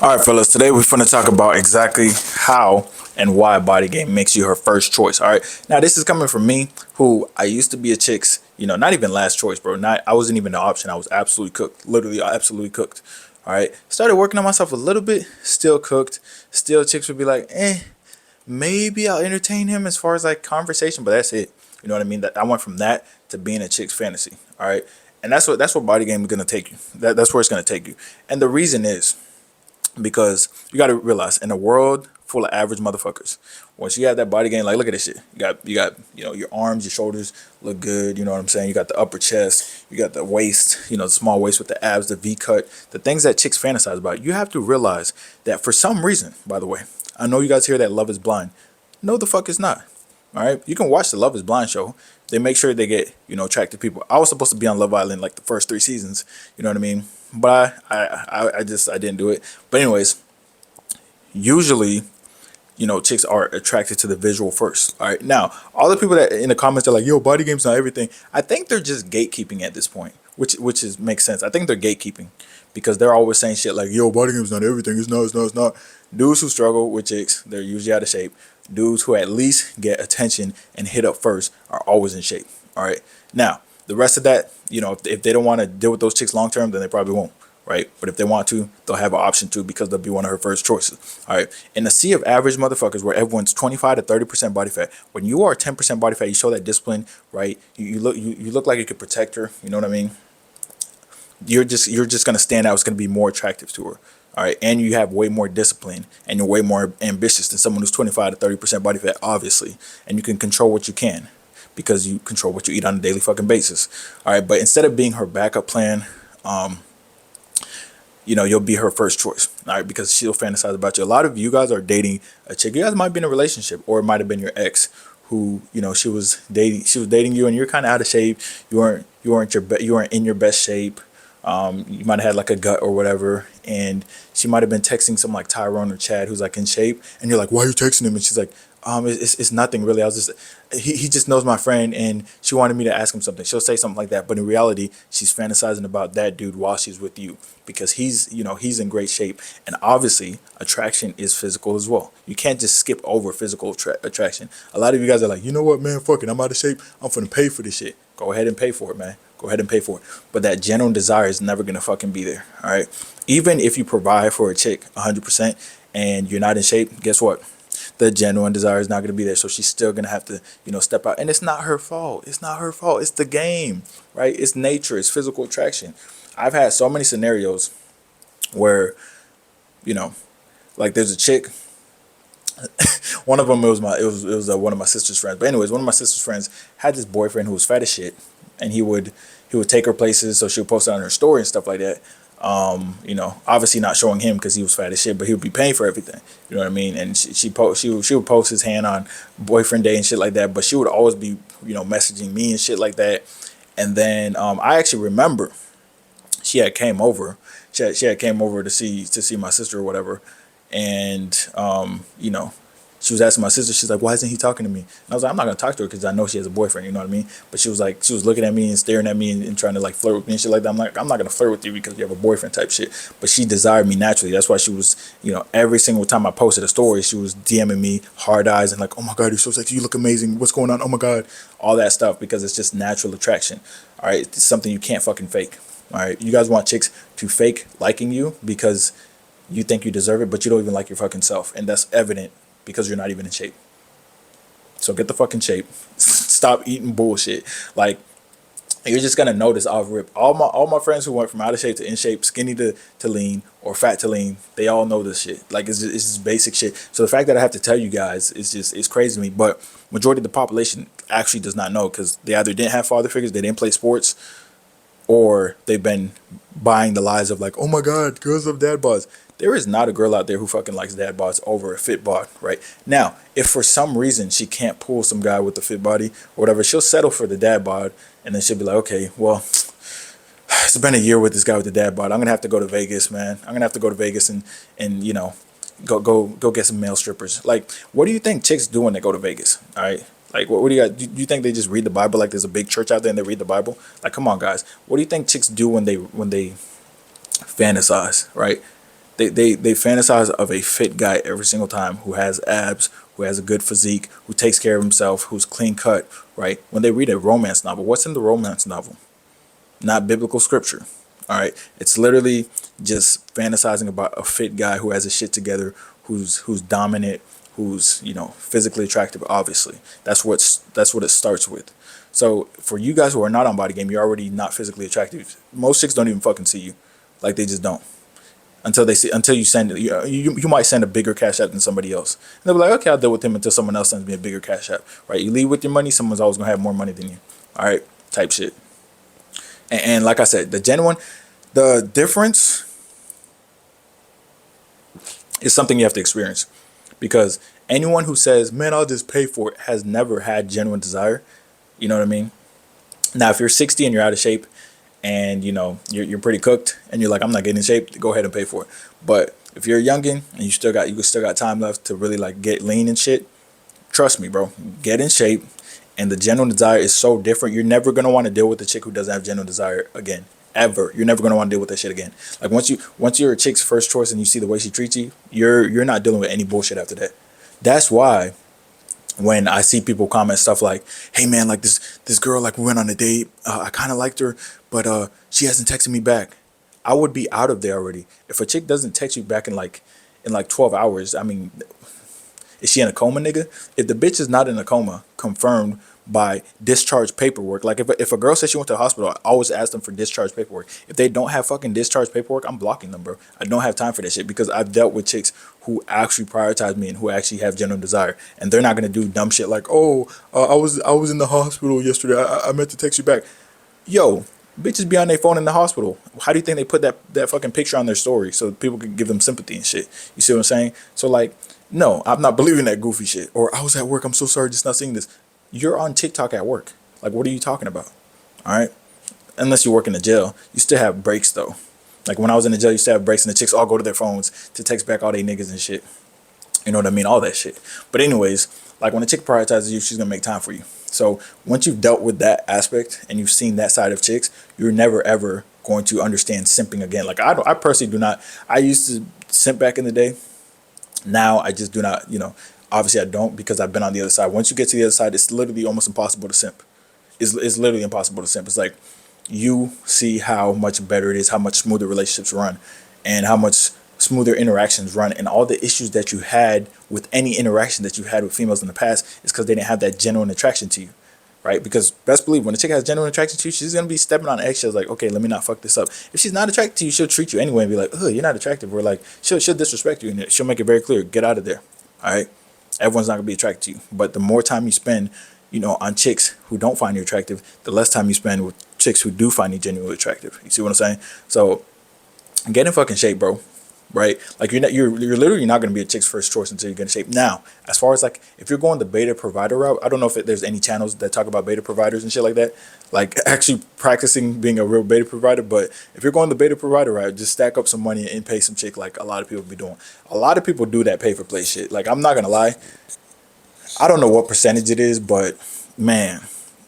All right, fellas. Today we're going to talk about exactly how and why Bodygame makes you her first choice. All right. Now this is coming from me, who I used to be a chick's, not even last choice, bro. Not I wasn't even an option. I was absolutely cooked. Literally, absolutely cooked. All right. Started working on myself a little bit. Still cooked. Still, chicks would be like, maybe I'll entertain him as far as like conversation, but that's it. You know what I mean? That I went from that to being a chick's fantasy. All right. And that's what Bodygame is gonna take you. That's where it's gonna take you. And the reason is because you got to realize in a world full of average motherfuckers, once you have that body game, like look at this shit. You got your arms, your shoulders look good. You know what I'm saying? You got the upper chest, you got the waist, the small waist with the abs, the V cut, the things that chicks fantasize about. You have to realize that for some reason, by the way, I know you guys hear that love is blind. No, the fuck is not. All right, you can watch the Love Is Blind show. They make sure they get attractive people. I was supposed to be on Love Island like the first 3 seasons. You know what I mean? But I didn't do it. But anyways, usually chicks are attracted to the visual first. All right, now all the people that in the comments are like, "Yo, body game's not everything." I think they're just gatekeeping at this point, which is makes sense. I think they're gatekeeping because they're always saying shit like, "Yo, body game's not everything. It's not. It's not. It's not." Dudes who struggle with chicks, they're usually out of shape. Dudes who at least get attention and hit up first are always in shape. All right. Now the rest of that, if they don't want to deal with those chicks long term, then they probably won't. Right. But if they want to, they'll have an option to because they'll be one of her first choices. All right. In a sea of average motherfuckers where everyone's 25 to 30% body fat, when you are 10% body fat, you show that discipline, right? You look like you could protect her. You know what I mean? You're just gonna stand out. It's gonna be more attractive to her. All right, and you have way more discipline, and you're way more ambitious than someone who's 25 to 30% body fat, obviously, and you can control what you can because you control what you eat on a daily fucking basis. All right, but instead of being her backup plan, you'll be her first choice. All right, because she'll fantasize about you. A lot of you guys are dating a chick. You guys might be in a relationship, or it might have been your ex who, she was dating you, and you're kind of out of shape. You weren't in your best shape. You might have had like a gut or whatever, and she might have been texting some like Tyrone or Chad who's like in shape, and you're like, why are you texting him? And she's like, it's nothing really. I was just he just knows my friend, and she wanted me to ask him something. She'll say something like that, but in reality, she's fantasizing about that dude while she's with you because he's in great shape, and obviously attraction is physical as well. You can't just skip over physical attraction. A lot of you guys are like, you know what, man, fuck it, I'm out of shape. I'm finna pay for this shit. Go ahead and pay for it, man. Go ahead and pay for it. But that genuine desire is never gonna fucking be there. All right. Even if you provide for a chick 100% and you're not in shape, guess what? The genuine desire is not gonna be there. So she's still gonna have to, step out. And it's not her fault. It's not her fault. It's the game, right? It's nature. It's physical attraction. I've had so many scenarios where, you know, like there's a chick. One of them it was one of my sister's friends. But anyways, one of my sister's friends had this boyfriend who was fat as shit, and he would take her places, so she would post it on her story and stuff like that. Obviously not showing him because he was fat as shit, but he would be paying for everything. You know what I mean? And she would post his hand on boyfriend day and shit like that. But she would always be messaging me and shit like that. And then I actually remember she had came over. She had came over to see my sister or whatever, and she was asking my sister. She's like, "Why isn't he talking to me?" And I was like, "I'm not gonna talk to her because I know she has a boyfriend." You know what I mean? But she was like, she was looking at me and staring at me and trying to like flirt with me and shit like that. I'm like, I'm not gonna flirt with you because you have a boyfriend type shit. But she desired me naturally. That's why she was, every single time I posted a story, she was DMing me hard eyes and like, "Oh my god, you're so sexy. You look amazing. What's going on? Oh my god," all that stuff because it's just natural attraction. All right, it's something you can't fucking fake. All right, you guys want chicks to fake liking you because you think you deserve it, but you don't even like your fucking self, and that's evident because you're not even in shape. So get the fucking shape. Stop eating bullshit. Like you're just gonna notice off rip. All my friends who went from out of shape to in shape, skinny to lean, or fat to lean, they all know this shit. Like it's just basic shit. So the fact that I have to tell you guys is just it's crazy to me. But majority of the population actually does not know because they either didn't have father figures, they didn't play sports, or they've been buying the lies of like, oh my god, girls love dad bods. There is not a girl out there who fucking likes dad bods over a fit bod, right? Now, if for some reason she can't pull some guy with a fit body or whatever, she'll settle for the dad bod, and then she'll be like, okay, well, it's been a year with this guy with the dad bod. I'm gonna have to go to Vegas, man. I'm gonna have to go to Vegas and go get some male strippers. Like, what do you think chicks do when they go to Vegas? All right. Like, what do you got? Do you think they just read the Bible? Like, there's a big church out there and they read the Bible? Like, come on, guys. What do you think chicks do when they fantasize? Right? They fantasize of a fit guy every single time who has abs, who has a good physique, who takes care of himself, who's clean cut, right? When they read a romance novel, what's in the romance novel? Not biblical scripture. All right, it's literally just fantasizing about a fit guy who has his shit together, who's dominant, who's physically attractive. Obviously, that's what it starts with. So for you guys who are not on Body Game, you're already not physically attractive. Most chicks don't even fucking see you, like they just don't until you send you might send a bigger cash app than somebody else. And they'll be like, okay, I'll deal with him until someone else sends me a bigger cash app. Right? You leave with your money, someone's always gonna have more money than you. All right, type shit. And like I said, the difference is something you have to experience, because anyone who says, "Man, I'll just pay for it," has never had genuine desire. You know what I mean? Now, if you're 60 and you're out of shape, and you're pretty cooked, and you're like, "I'm not getting in shape," go ahead and pay for it. But if you're a youngin and you still got time left to really like get lean and shit, trust me, bro, get in shape. And the genuine desire is so different. You're never gonna want to deal with a chick who doesn't have genuine desire again. Ever. You're never gonna want to deal with that shit again. Like once you're a chick's first choice and you see the way she treats you, you're not dealing with any bullshit after that. That's why when I see people comment stuff like, "Hey man, like this girl, like we went on a date. I kind of liked her, but she hasn't texted me back." I would be out of there already. If a chick doesn't text you back in like 12 hours, I mean, is she in a coma, nigga? If the bitch is not in a coma, confirmed by discharge paperwork. Like if a girl says she went to the hospital, I always ask them for discharge paperwork. If they don't have fucking discharge paperwork, I'm blocking them, bro. I don't have time for that shit, because I've dealt with chicks who actually prioritize me and who actually have genuine desire, and they're not gonna do dumb shit like, "Oh, I was in the hospital yesterday. I meant to text you back." Yo, bitches be on their phone in the hospital. How do you think they put that fucking picture on their story so people can give them sympathy and shit? You see what I'm saying? So like, no, I'm not believing that goofy shit. Or, "I was at work. I'm so sorry, just not seeing this." You're on TikTok at work. Like, what are you talking about? All right. Unless you work in a jail, you still have breaks though. Like when I was in the jail, you still have breaks, and the chicks all go to their phones to text back all they niggas and shit. You know what I mean? All that shit. But anyways, like when a chick prioritizes you, she's gonna make time for you. So once you've dealt with that aspect and you've seen that side of chicks, you're never ever going to understand simping again. Like I personally do not. I used to simp back in the day. Now I just do not. Obviously I don't, because I've been on the other side. Once you get to the other side, it's literally almost impossible to simp. It's literally impossible to simp. It's like you see how much better it is, how much smoother relationships run, and how much smoother interactions run, and all the issues that you had with any interaction that you had with females in the past is because they didn't have that genuine attraction to you, right? Because best believe, when a chick has genuine attraction to you, she's gonna be stepping on eggshells. Like, okay, let me not fuck this up. If she's not attracted to you, she'll treat you anyway and be like, "Oh, you're not attractive," or like she'll disrespect you, and she'll make it very clear, get out of there. All right, everyone's not gonna be attracted to you. But the more time you spend, on chicks who don't find you attractive, the less time you spend with chicks who do find you genuinely attractive. You see what I'm saying? So get in fucking shape, bro. Right? Like you're literally not going to be a chick's first choice until you get in shape. Now, as far as like if you're going the beta provider route, I don't know if there's any channels that talk about beta providers and shit like that, like actually practicing being a real beta provider. But if you're going the beta provider route, just stack up some money and pay some chick, like a lot of people be doing. A lot of people do that pay for play shit. Like, I'm not gonna lie, I don't know what percentage it is, but man,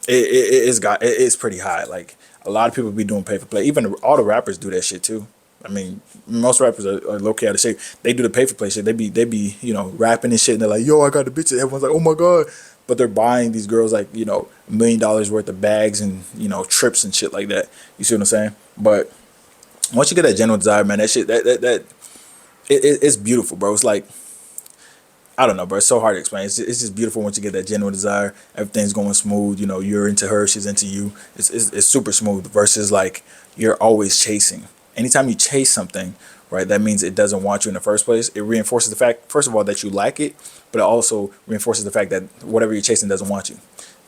it's pretty high. Like, a lot of people be doing pay for play. Even all the rappers do that shit too. I mean, most rappers are low key out of shape. They do the pay for play shit. They be rapping and shit, and they're like, "Yo, I got the bitches." Everyone's like, "Oh my god!" But they're buying these girls like $1 million worth of bags and trips and shit like that. You see what I'm saying? But once you get that genuine desire, man, that shit it's beautiful, bro. It's like, I don't know, bro. It's so hard to explain. It's just beautiful once you get that genuine desire. Everything's going smooth. You're into her, she's into you. It's super smooth versus like you're always chasing. Anytime you chase something, right, that means it doesn't want you in the first place. It reinforces the fact, first of all, that you like it, but it also reinforces the fact that whatever you're chasing doesn't want you.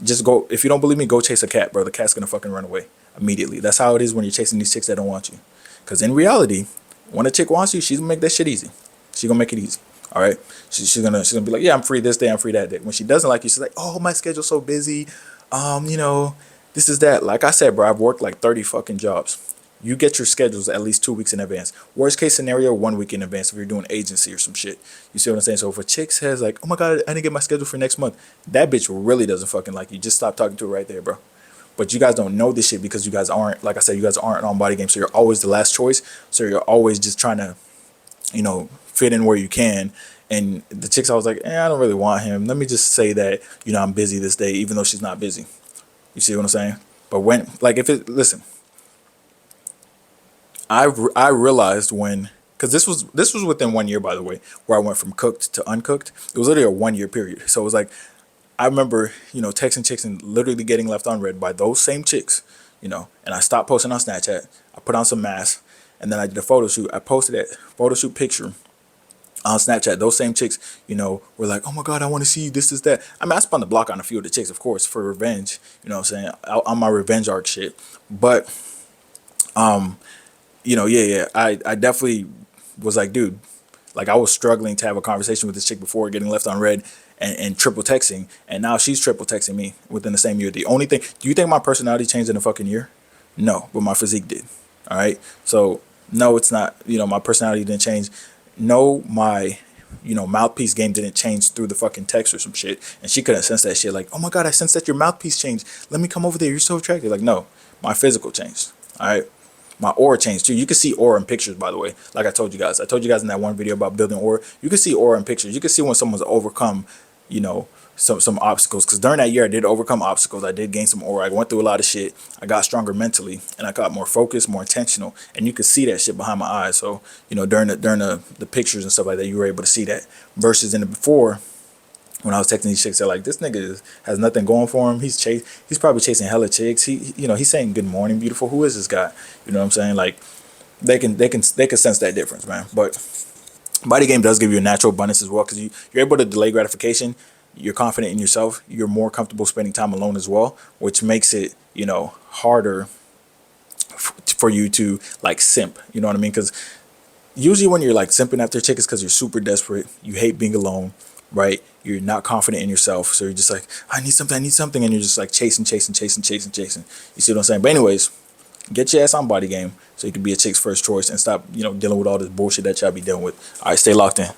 Just go, if you don't believe me, go chase a cat, bro. The cat's gonna fucking run away immediately. That's how it is when you're chasing these chicks that don't want you. Because in reality, when a chick wants you, she's gonna make that shit easy. She's gonna make it easy. All right, she's gonna be like, yeah, I'm free this day, I'm free that day. When she doesn't like you, she's like, oh, my schedule's so busy. This is that. Like I said, bro, I've worked like 30 fucking jobs. You get your schedules at least 2 weeks in advance. Worst case scenario, 1 week in advance if you're doing agency or some shit. You see what I'm saying? So if a chick says like, oh my god, I didn't get my schedule for next month, that bitch really doesn't fucking like you. Just stop talking to her right there, bro. But you guys don't know this shit because you guys aren't, like I said, you guys aren't on Body Game. So you're always the last choice. So you're always just trying to fit in where you can. And the chicks, I was like, I don't really want him. Let me just say that, I'm busy this day, even though she's not busy. You see what I'm saying? But when, like, listen, I realized when, because this was within 1 year, by the way, where I went from cooked to uncooked. It was literally a 1 year period. So it was like, I remember, texting chicks and literally getting left unread by those same chicks, and I stopped posting on Snapchat. I put on some masks, and then I did a photo shoot. I posted that photo shoot picture on Snapchat. Those same chicks, were like, oh my God, I want to see you, this, that. I mean, I spun the block on a few of the chicks, of course, for revenge, what I'm saying, on my revenge arc shit. But, yeah, I definitely was like, dude, like I was struggling to have a conversation with this chick before getting left on red and triple texting. And now she's triple texting me within the same year. The only thing, do you think my personality changed in a fucking year? No, but my physique did. All right. So no, it's not, my personality didn't change. No, my, mouthpiece game didn't change through the fucking text or some shit. And she couldn't sense that shit. Like, oh my God, I sense that your mouthpiece changed. Let me come over there. You're so attractive. Like, no, my physical changed. All right. My aura changed too. You can see aura in pictures, by the way. Like I told you guys. I told you guys in that one video about building aura. You can see aura in pictures. You can see when someone's overcome, some obstacles. Because during that year, I did overcome obstacles. I did gain some aura. I went through a lot of shit. I got stronger mentally, and I got more focused, more intentional. And you could see that shit behind my eyes. So during the pictures and stuff like that, you were able to see that. Versus in the before, when I was texting these chicks, they're like, this nigga has nothing going for him. He's probably chasing hella chicks. He's saying good morning, beautiful. Who is this guy? You know what I'm saying? Like, they can sense that difference, man. But Bodygame does give you a natural abundance as well, because you're able to delay gratification. You're confident in yourself. You're more comfortable spending time alone as well, which makes it, harder for you to like simp. You know what I mean? Because usually when you're like simping after a chick, it's because you're super desperate. You hate being alone, right? You're not confident in yourself. So you're just like, I need something. And you're just like chasing. You see what I'm saying? But anyways, get your ass on Bodygame so you can be a chick's first choice and stop, dealing with all this bullshit that y'all be dealing with. All right, stay locked in.